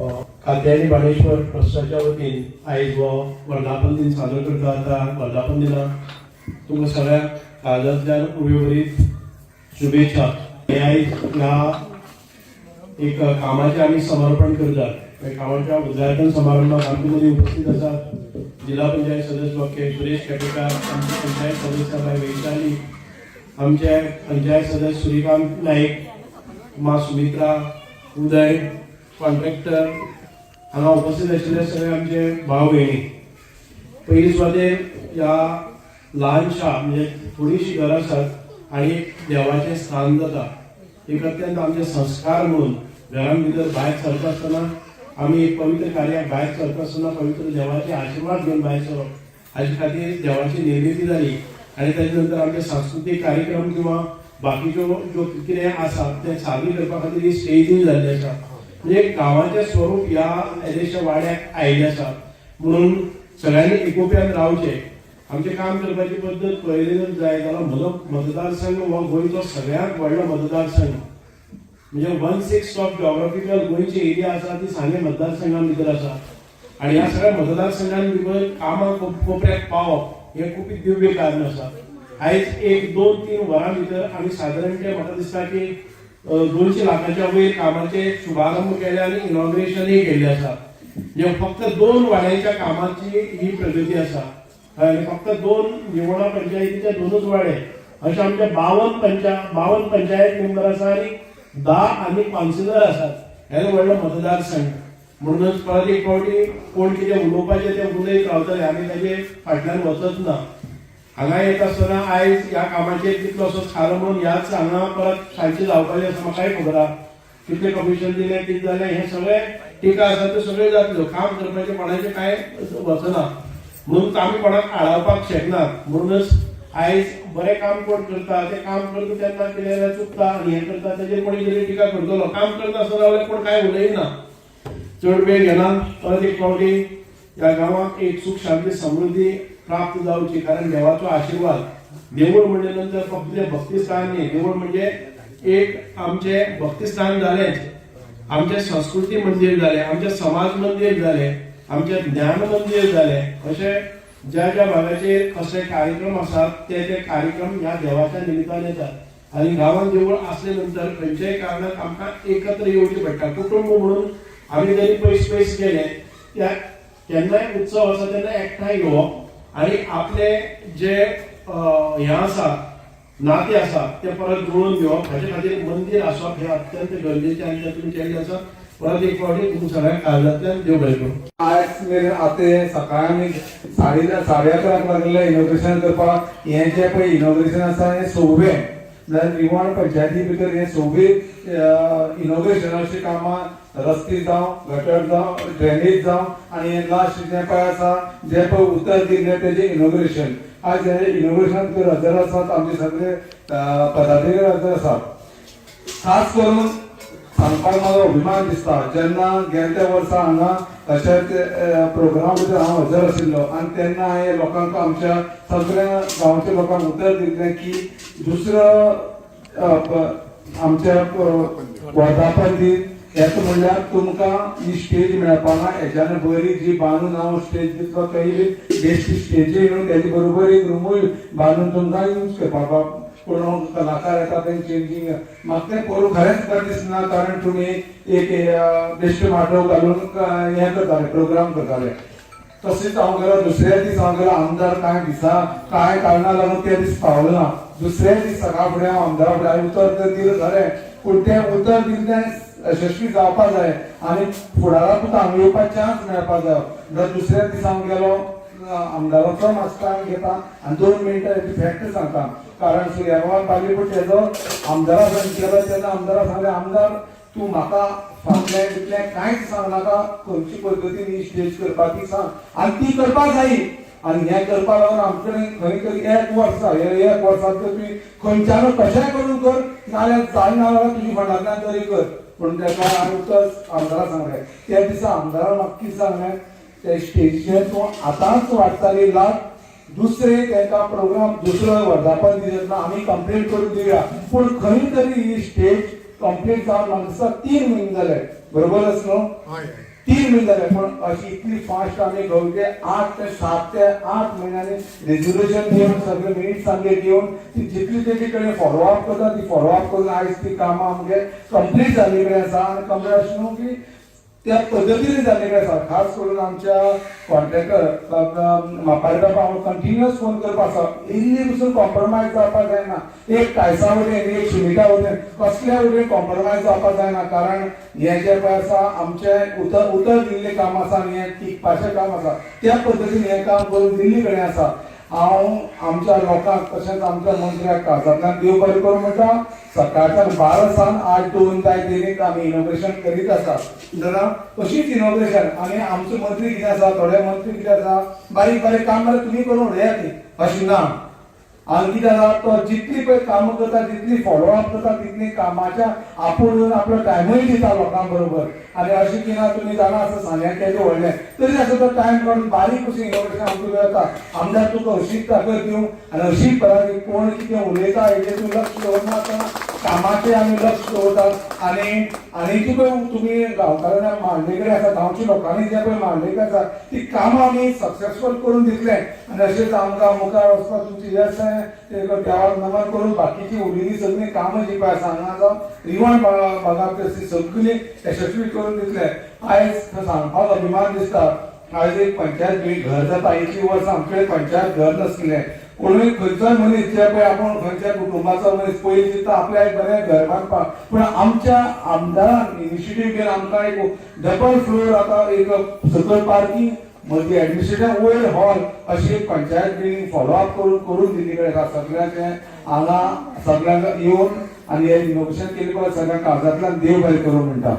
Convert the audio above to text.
कात्यायनी बाणेश्वर ट्रस्टाच्या वतीन आयज हो वर्धापन दिन साजरो करता आता वर्धापन दिनाक तुमकां सगळ्यांक काळजांतल्यान उर्वरीत शुभेच्छा. हे आयज ह्या एक कामाचें आमी समर्पण करतात. कामाच्या उद्घाटन समारंभात आमचे मदीं उपस्थित आसात जिल्हा पंचायत सदस्य डॉक्टर सुरेश केपेकार, आमचे पंचायत सदस्य बाय वैशाली, आमचे पंचायत सदस्य सूर्यकांत नाईक, मा सुमित्रा, उदय, कॉन्ट्रॅक्टर हांगा उपस्थित आशिल्ले सगळे आमचे भाव भयणी. पयली सुवातेर ह्या ल्हानशा म्हणजे थोडीशी घरां आसात आनी देवाचें स्थान जाता. एक अत्यंत आमचे संस्कार म्हणून घरां भितर भायर सरता आसतना आमी एक पवित्र कार्याक भायर सरता आसतना पवित्र देवाचे आशिर्वाद घेवन भायर सरप, हाचे खातीर देवाची निर्मिती जाली. आनी ताचे नंतर आमचे सांस्कृतीक कार्यक्रम किंवा बाकीच्यो ज्यो कितें आसा तें सादरी करपा खातीर ही स्टेजींग जाल्ली आसा. म्हणजे गांवाचें स्वरूप ह्या एदेशा वाड्याक आयिल्लें आसा. म्हणून सगळ्यांनी एकोप्यान रावचें. आमचें काम करपाची पद्दत पळयली जर जाय जाल्यार म्हजो मतदारसंघ हो गोंयचो सगळ्यांत व्हडलो मतदारसंघ. म्हणजे 1/6 ऑफ जॉग्राफिकल गोंयची एरिया आसा ती सांगे मतदारसंघां भितर आसा. आनी ह्या सगळ्या मतदारसंघां भितर कामां कोपऱ्याक पावप हें खूब दिव्य कारण आसा. आयज 1-2-3 वरां भितर आमी सादारणपणे म्हाका दिसता की 200 लाखाच्या वयर कामाचे शुभारंभ केले आनी इनॉग्रेशनय केल्लें आसा. म्हणजे फक्त 2 वाड्यांच्या कामाची ही प्रगती आसा. आनी फक्त 2 निवडा पंचायतीचे 2च वाडे अशे आमचे 52 पंचायत मेंबर आसा आनी 10 आनी कावन्सिलर आसात. हे व्हडलो मतदारसंघ. म्हणूनच परत एक फावटी कोण कितें उलोवपाचें तें उलयत रावतले, आमी ताजे फाटल्यान वचत ना. हांगा येत आसतना आयज ह्या कामाचेर कितलोसो खारो म्हणून ह्याच हांगा परत सांजचे जावपाचें आसा. म्हाकाय खबर आहा कितलें कमिशन दिलें कितें जालें हें सगळें टिका आसा त्यो सगळ्यो जातल्यो. काम करपाचें कोणाचें कांय वचना. म्हणून आमी कोणाक आडावपाक शकनात. म्हणूनच आयज बरें काम कोण करता तें काम करता तेन्ना कितें चुकता आनी हें करता तेजेर कोणी कितें टिका करतलो. काम करता आसतना जाल्यार कोण कांय उलयना. चड वेळ घेना. परत एक फावटी ह्या गांवाक एक सुख शांती समृद्धी प्राप्त जावची. कारण देवाचो आशिर्वाद. देवूळ म्हणजे नंतर फक्त भक्तिस्थान न्ही, देवूळ म्हणजे एक आमचे भक्तिस्थान जालेंच, आमचे संस्कृती मंदिर जालें, आमचे समाज मंदिर जालें, आमचे ज्ञान मंदिर जालें. अशें ज्या ज्या भागाचेर कसले कार्यक्रम आसात ते कार्यक्रम ह्या देवाच्या निमित्तान येतात. आनी गांवांत देवूळ आसले नंतर खंयच्याय कारणाक आमकां एकत्र येवचें पडटा. कुटुंब म्हणून आमी जरी पयस गेले त्या केन्नाय उत्सव आसा तेन्ना एकठांय येवप आनी आपले जे हें आसा नाते आसा ते परत जुळोवन घेवप. हाचे खातीर मंदिर आसप हें अत्यंत गरजेचें आनी तें तुमी केल्लें आसा. परत एक फावटी तुमकां सगळ्यांक काळजांतल्यान देव बरें करूं. आज मेरेन आतां सकाळी 11:30 लागलें इनॉग्रेशन करपाक. हें जें पळय इनॉग्रेशन आसा हें 6वें जाल्यार निवण पंचायती भितर हें 6वें इनॉग्रेशनाची कामां, रस्ते जावं, गटर जावं, ड्रेनेज जावं आनी हें लास्ट जें पळय आसा जें पळय उतर दिल्लें तेजें इनॉग्रेशन. आज हे इनॉग्रेशन भितर हजर आसात आमचे सगळे पदाधिकारी हजर आसात. खास करून सांगपाक म्हाका अभिमान दिसता जेन्ना गेल्या वर्सा हांगा अशेंच प्रोग्राम भितर हांव हजर आशिल्लो आनी तेन्ना हांवें लोकांक आमच्या सगळ्या गांवच्या लोकांक उतर दिल्लें की दुसरो आमच्या वर्धापन दिन हेच म्हणल्यार तुमकां ही स्टेज मेळपाना. हेच्यान बरी जी बांदून हांव स्टेज दितलो तेय बी बेश्टी स्टेजी येवन तेजे बरोबर एक रूमूय बांदून तुमकां यूज करपाक. कोण कलाकार येता ते चेंजींग म्हाका तें करूं खरेंच बरें दिसना. कारण तुमी एक बेश्टे माटो घालून हें करताले, प्रोग्राम करताले. तशेंच हांव गेलो दुसऱ्या दीस हांव गेलो आमदार कांय कारणां लागून ते दीस पावलो ना. दुसऱ्या दीस सकाळ फुडें हांव आमदारा फुडें हांवें उतर तर दिलें खरें, पूण तें उतर दिलें तें यशस्वी जावपाक जाय आनी फुडाराक हांगा येवपाक चान्स मेळपाक जाय. जाल्यार दुसऱ्या दीस हांव गेलो आमदाराचो मातसो टायम घेता आनी 2 मिनटां हेची फॅक्ट सांगता. कारण सुर्यावान बागेपूट तेजो आमदारा केलो तेन्ना आमदारा सांगलें, आमदार तूं म्हाका फाटलें तितलें कांयच सांगनाका, खंयची पद्दतीन ही स्टेज करपाक ती सांग आनी ती करपाक जायी. आनी हें करपा लागून आमचे कडेन खंय तरी 1 वर्स हे 1 वर्सांत तुमी खंयच्यान कशेंय करून कर, नाल्यार जायना जाल्यार तुजी फंडांतल्यान तरी कर. पूण तेका हांवें उतर आमदारा सांगलें. त्या दिसा आमदारान म्हाका कितें सांगलें, ते स्टेजीचेर तूं आतांच वाटचाली लाग, दुसरे तेका प्रोग्राम दुसरो वर्धापन दिन आमी कंप्लीट करून दिवया, पूण खंय तरी ही स्टेज कंप्लीट जावन म्हाका दिसता 3 म्हयने जाले बरोबरच न्हू 3 म्हयने जाले पण अशी इतली फास्ट आमी घडटे 7 ते 8 म्हयन्यांनी रेजोल्युशन घेवन सगळे मिनिट्स आमगे घेवन ती जितली तेजी कडेन फॉलोअप करता ती फॉलोअप करून आयज ती कामां आमगे कंप्लीट जाल्ली कडेन आसा आनी कंप्लीट अशें न्हू की त्या पद्धतीने जाल्ले कडेन आसा खास करून आमच्या कॉन्ट्रॅक्टर म्हापाडटा हांव कंटिन्युअस फोन करपाक आसा इल्ली पसून कॉम्प्रोमायज जावपाक जायना एक टायसा वटेन एक शिमिटा वटेन कसल्या वटेन कॉम्प्रोमायज जावपाक जायना कारण हे जे पळय आसा आमचें उतर दिल्लें काम आसा आनी हें टिकपाचें काम आसा त्या पद्धतीन हें काम करून दिल्ली कडेन आसा हांव आमच्या लोकांक तशेंच आमच्या मंत्र्याक काळजांतल्यान देव बरें करूं म्हणटा सकाळच्यान 12 सावन 8-2 तारखेक आमी इनॉग्रेशन करीत आसा जाल्यार अशीच इनॉग्रेशन आनी आमचो मंत्री कितें आसा थोडे मंत्री कितें आसा बारीक बारीक काम जाल्यार तुमी करून उडयात न्ही अशें ना आनी कितें आसा तो जितली पळय कामां करता जितली फॉलोअप करता तितली कामाच्या आपूण आपलो टायमूय दिता लोकां बरोबर आनी अशें की ना तुमी जाणा आसा सांग्याक केलें व्हडलें तरी आसा तो टायम काडून बारीक कशें इनोव्हेशन आमकां जाता आमदार तुका अशीच ताकद दिवं आनी अशी पळय कोण कितें उलयता हेजेर तूं लक्ष दवरना आसतना कामाचेर आमी लक्ष दवरतात आनी तुमी गांवकारांक मांडलेकर आसा गांवच्या लोकांनी जे पळय मांडलेकर आसा ती कामां आमी सक्सेसफूल करून दितले आनी अशेंच आमकां मुखार वचपाक तुमची यश देवाक नमन करून बाकीची उरिल्ली सगळी कामां जी पळय आसा हांगा जावन रिवण भागांत सगळी यशस्वी करून दितले आयज सांगपाक अभिमान दिसता आयज एक पंचायत घर जाता इतली वर्सां आमचे पंचायत घर नासलें कोणूय खंयचोय मनीस जे पळय आपूण खंयच्या कुटुंबाचो मनीस पयलीं चिंतता आपल्या एक बरें घर बांदपाक पूण आमच्या आमदारान इनिशिएटीव घेवन आमकां एक डबल फ्लोर आतां एक सकयल पार्किंग मदीं एडमिनिस्ट्रेशन वयर हॉल अशी एक पंचायत बिल्डींग फॉलोअप करून दिल्ली कडेन आसा सगळ्यांचे हांगा सगळ्यांक येवन आनी हे इनोव्हेशन केलें पळय सगळ्यांक काळजांतल्यान देव बरें करूं म्हणटा